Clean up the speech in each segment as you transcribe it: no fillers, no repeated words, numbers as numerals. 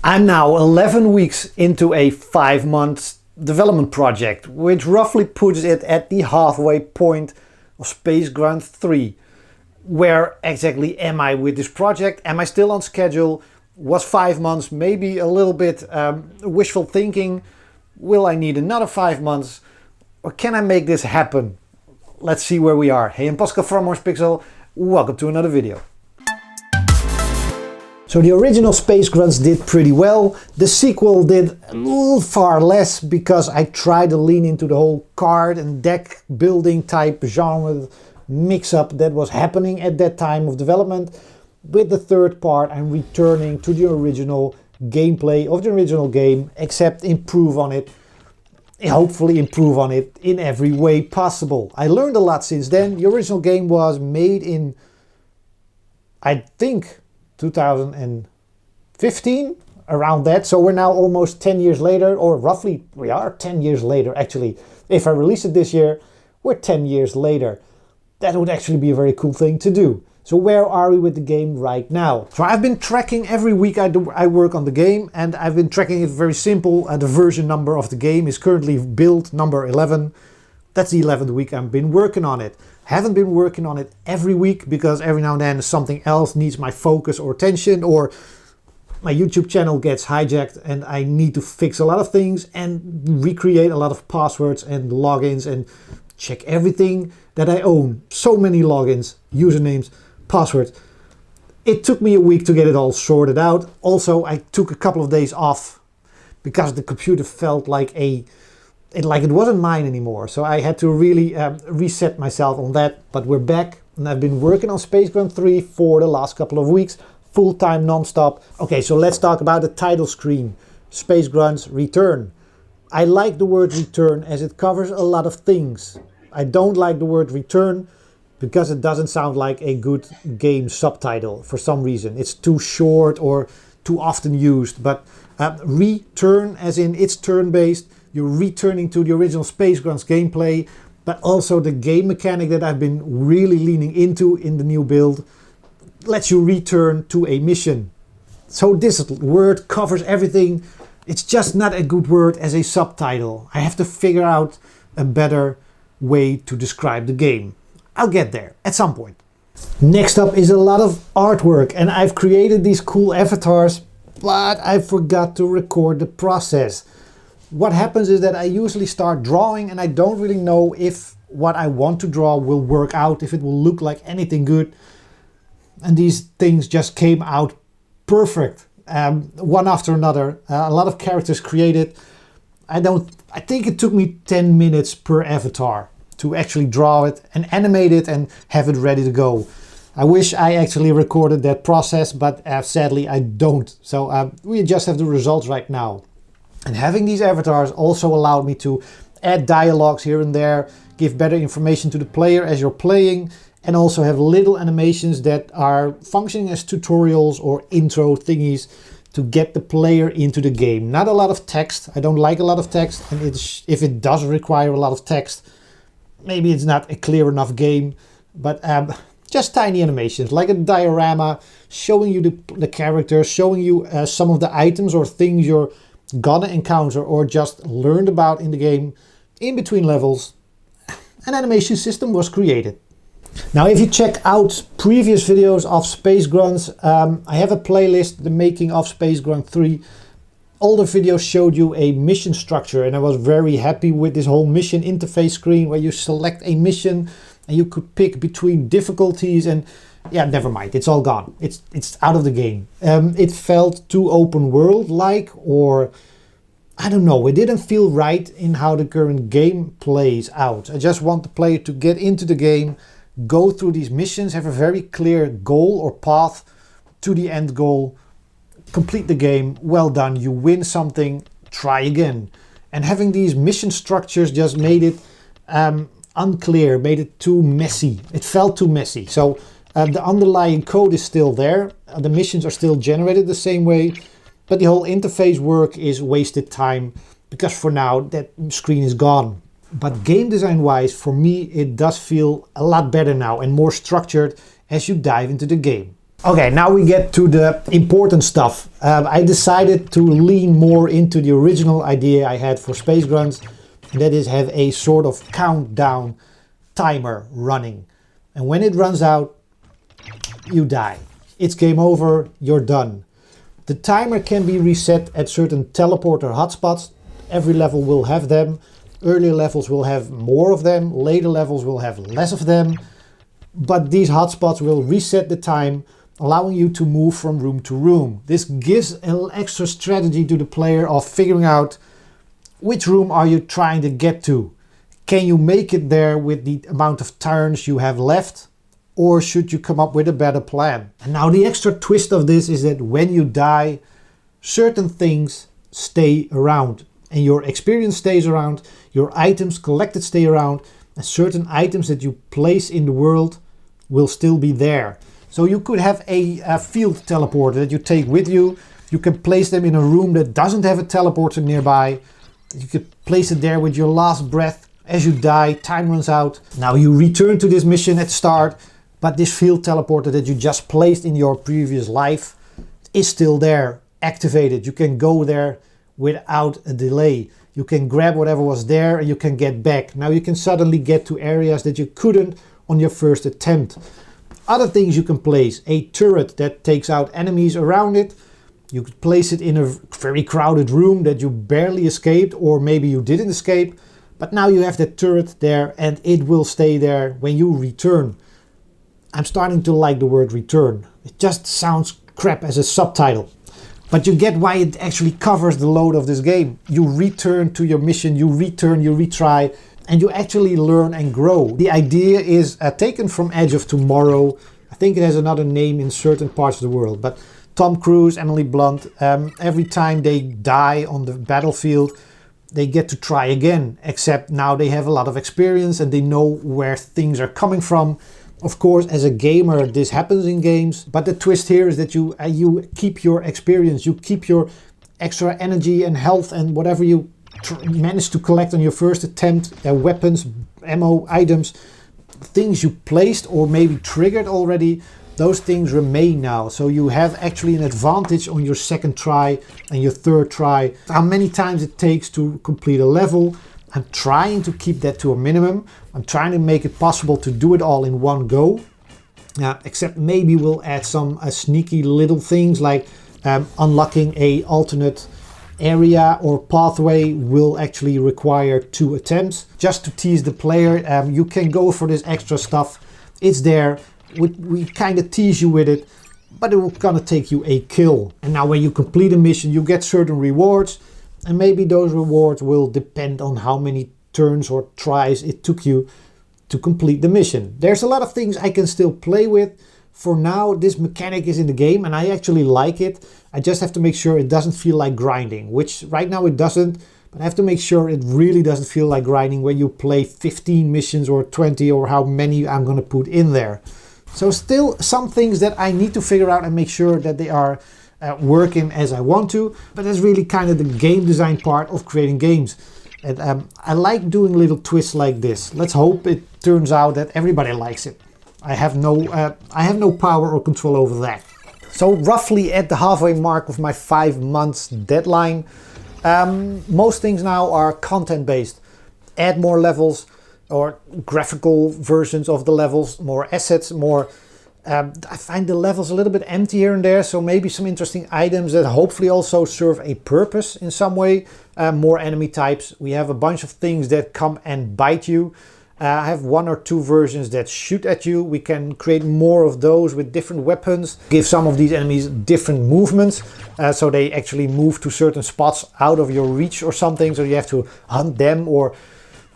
I'm now 11 weeks into a 5-month development project, which roughly puts it at the halfway point of Space Grunts 3. Where exactly am I with this project? Am I still on schedule? Was 5 months maybe a little bit wishful thinking? Will I need another 5 months? Or can I make this happen? Let's see where we are. Hey, I'm Pascal from Orangepixel. Welcome to another video. So the original Space Grunts did pretty well. The sequel did a little far less because I tried to lean into the whole card and deck building type genre mix-up that was happening at that time of development. With the third part, I'm returning to the original gameplay of the original game, except improve on it. Hopefully improve on it in every way possible. I learned a lot since then. The original game was made in, I think, 2015, around that. So we're now almost 10 years later, or roughly we are 10 years later actually. If I release it this year, we're 10 years later. That would actually be a very cool thing to do. So where are we with the game right now? So I've been tracking every week I work on the game, and I've been tracking it very simple. The version number of the game is currently build number 11. That's the 11th week I've been working on it. Haven't been working on it every week because every now and then something else needs my focus or attention, or my YouTube channel gets hijacked and I need to fix a lot of things and recreate a lot of passwords and logins and check everything that I own. So many logins, usernames, passwords. It took me a week to get it all sorted out. Also, I took a couple of days off because the computer felt like it wasn't mine anymore. So I had to really reset myself on that. But we're back, and I've been working on Space Grunts 3 for the last couple of weeks, full-time, non-stop. Okay, so let's talk about the title screen. Space Grunts Return. I like the word return as it covers a lot of things. I don't like the word return because it doesn't sound like a good game subtitle for some reason. It's too short or too often used. But return, as in it's turn-based, you're returning to the original Space Grunts gameplay, but also the game mechanic that I've been really leaning into in the new build lets you return to a mission. So this word covers everything. It's just not a good word as a subtitle. I have to figure out a better way to describe the game. I'll get there at some point. Next up is a lot of artwork, and I've created these cool avatars, but I forgot to record the process. What happens is that I usually start drawing and I don't really know if what I want to draw will work out, if it will look like anything good. And these things just came out perfect, one after another. A lot of characters created. I think it took me 10 minutes per avatar to actually draw it and animate it and have it ready to go. I wish I actually recorded that process, but sadly I don't. So we just have the results right now. And having these avatars also allowed me to add dialogues here and there, give better information to the player as you're playing, and also have little animations that are functioning as tutorials or intro thingies to get the player into the game. Not a lot of text. I don't like a lot of text, and if it does require a lot of text, maybe it's not a clear enough game. But just tiny animations, like a diorama, showing you the characters, showing you some of the items or things you're gonna encounter or just learned about in the game. In between levels, an animation system was created. Now, if you check out previous videos of Space Grunts, I have a playlist, the making of Space Grunts 3. Older videos showed you a mission structure, and I was very happy with this whole mission interface screen where you select a mission and you could pick between difficulties, and yeah, never mind, it's all gone. It's out of the game. It felt too open world like, or I don't know, it didn't feel right in how the current game plays out. I just want the player to get into the game, go through these missions, have a very clear goal or path to the end goal, complete the game, well done, you win something, try again. And having these mission structures just made it unclear, made it too messy. It felt too messy. So the underlying code is still there, the missions are still generated the same way, but the whole interface work is wasted time because for now that screen is gone. But game design wise, for me, it does feel a lot better now and more structured as you dive into the game. Okay, now we get to the important stuff. I decided to lean more into the original idea I had for Space Grunts, and that is have a sort of countdown timer running. And when it runs out, you die. It's game over, you're done. The timer can be reset at certain teleporter hotspots. Every level will have them. Earlier levels will have more of them. Later levels will have less of them. But these hotspots will reset the time, allowing you to move from room to room. This gives an extra strategy to the player of figuring out which room are you trying to get to. Can you make it there with the amount of turns you have left? Or should you come up with a better plan? And now the extra twist of this is that when you die, certain things stay around. And your experience stays around, your items collected stay around, and certain items that you place in the world will still be there. So you could have a field teleporter that you take with you. You can place them in a room that doesn't have a teleporter nearby. You could place it there with your last breath. As you die, time runs out. Now you return to this mission at start, but this field teleporter that you just placed in your previous life is still there, activated. You can go there without a delay. You can grab whatever was there and you can get back. Now you can suddenly get to areas that you couldn't on your first attempt. Other things you can place, a turret that takes out enemies around it. You could place it in a very crowded room that you barely escaped, or maybe you didn't escape, but now you have that turret there and it will stay there when you return. I'm starting to like the word return. It just sounds crap as a subtitle. But you get why it actually covers the load of this game. You return to your mission, you return, you retry, and you actually learn and grow. The idea is taken from Edge of Tomorrow. I think it has another name in certain parts of the world. But Tom Cruise, Emily Blunt, every time they die on the battlefield, they get to try again. Except now they have a lot of experience and they know where things are coming from. Of course, as a gamer, this happens in games. But the twist here is that you keep your experience. You keep your extra energy and health and whatever you managed to collect on your first attempt, weapons, ammo, items, things you placed or maybe triggered already, those things remain now. So you have actually an advantage on your second try and your third try. How many times it takes to complete a level. I'm trying to keep that to a minimum. I'm trying to make it possible to do it all in one go. Except maybe we'll add some sneaky little things like unlocking a alternate area or pathway will actually require 2 attempts. Just to tease the player, you can go for this extra stuff. It's there. We kind of tease you with it, but it will gonna take you a kill. And now when you complete a mission, you get certain rewards, and maybe those rewards will depend on how many turns or tries it took you to complete the mission. There's a lot of things I can still play with. For now, this mechanic is in the game and I actually like it. I just have to make sure it doesn't feel like grinding, which right now it doesn't, but I have to make sure it really doesn't feel like grinding when you play 15 missions or 20 or how many I'm gonna put in there. So still some things that I need to figure out and make sure that they are working as I want to, but that's really kind of the game design part of creating games. And I like doing little twists like this. Let's hope it turns out that everybody likes it. I have no power or control over that. So roughly at the halfway mark of my 5 months deadline, most things now are content based. Add more levels or graphical versions of the levels, more assets, more. I find the levels a little bit empty here and there, so maybe some interesting items that hopefully also serve a purpose in some way. More enemy types. We have a bunch of things that come and bite you. I have 1 or 2 versions that shoot at you. We can create more of those with different weapons. Give some of these enemies different movements, so they actually move to certain spots out of your reach or something, so you have to hunt them or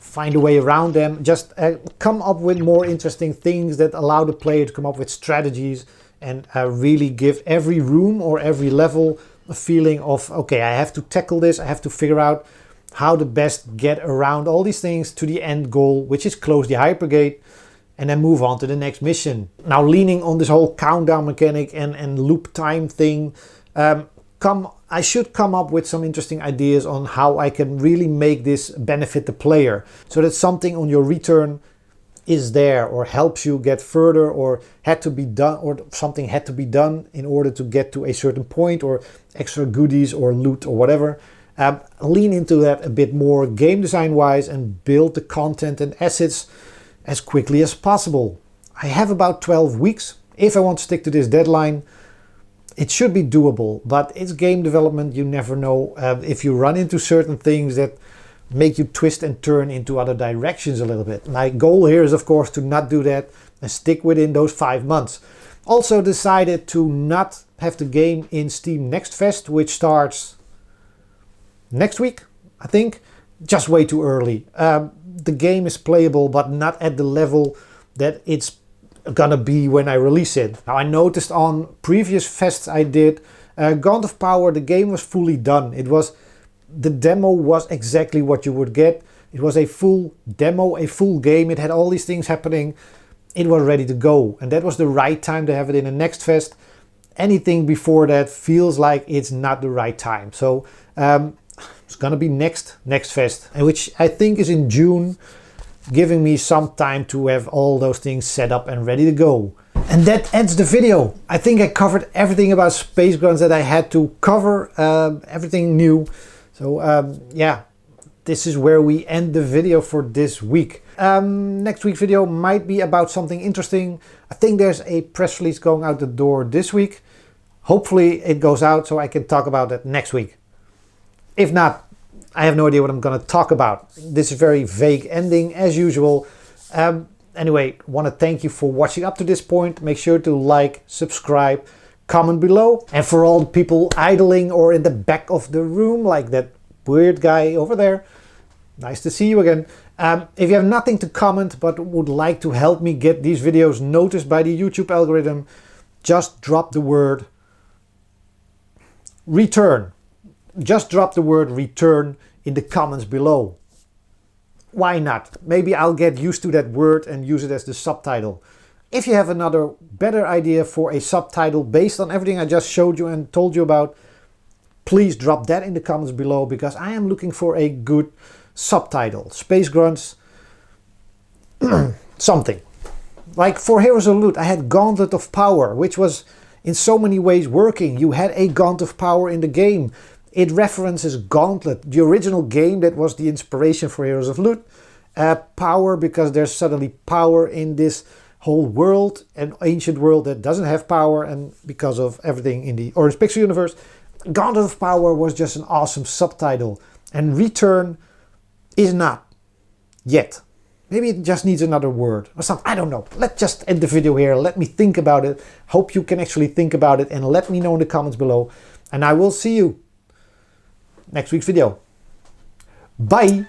find a way around them. Just come up with more interesting things that allow the player to come up with strategies and really give every room or every level a feeling of, okay, I have to tackle this, I have to figure out how to best get around all these things to the end goal, which is close the hypergate and then move on to the next mission. Now, leaning on this whole countdown mechanic and loop time thing, I should come up with some interesting ideas on how I can really make this benefit the player. So that something on your return, is there or helps you get further, or had to be done, or something had to be done in order to get to a certain point, or extra goodies or loot or whatever. Lean into that a bit more game design wise and build the content and assets as quickly as possible. I have about 12 weeks. If I want to stick to this deadline, it should be doable, but it's game development. You never know if you run into certain things that make you twist and turn into other directions a little bit. My goal here is, of course, to not do that and stick within those 5 months. Also decided to not have the game in Steam Next Fest, which starts next week, I think. Just way too early. The game is playable, but not at the level that it's gonna be when I release it. Now, I noticed on previous fests I did, Gaunt of Power, the game was fully done. The demo was exactly what you would get. It was a full demo, a full game. It had all these things happening. It was ready to go. And that was the right time to have it in a Next Fest. Anything before that feels like it's not the right time. So it's gonna be next Fest, which I think is in June, giving me some time to have all those things set up and ready to go. And that ends the video. I think I covered everything about Space Grunts that I had to cover, everything new. So yeah, this is where we end the video for this week. Next week's video might be about something interesting. I think there's a press release going out the door this week. Hopefully it goes out so I can talk about that next week. If not, I have no idea what I'm going to talk about. This is a very vague ending as usual. Anyway, want to thank you for watching up to this point. Make sure to like, subscribe, comment below. And for all the people idling or in the back of the room, like that weird guy over there, nice to see you again. If you have nothing to comment but would like to help me get these videos noticed by the YouTube algorithm, just drop the word return. Just drop the word return in the comments below. Why not? Maybe I'll get used to that word and use it as the subtitle. If you have another better idea for a subtitle based on everything I just showed you and told you about, please drop that in the comments below, because I am looking for a good subtitle. Space Grunts, something. Like for Heroes of Loot, I had Gauntlet of Power, which was in so many ways working. You had a Gauntlet of Power in the game. It references Gauntlet, the original game that was the inspiration for Heroes of Loot. Power, because there's suddenly power in this whole world, an ancient world that doesn't have power, and because of everything in the Orangepixel universe. Gauntlet of Power was just an awesome subtitle. And Return is not. Yet. Maybe it just needs another word or something. I don't know. Let's just end the video here. Let me think about it. Hope you can actually think about it and let me know in the comments below. And I will see you next week's video. Bye!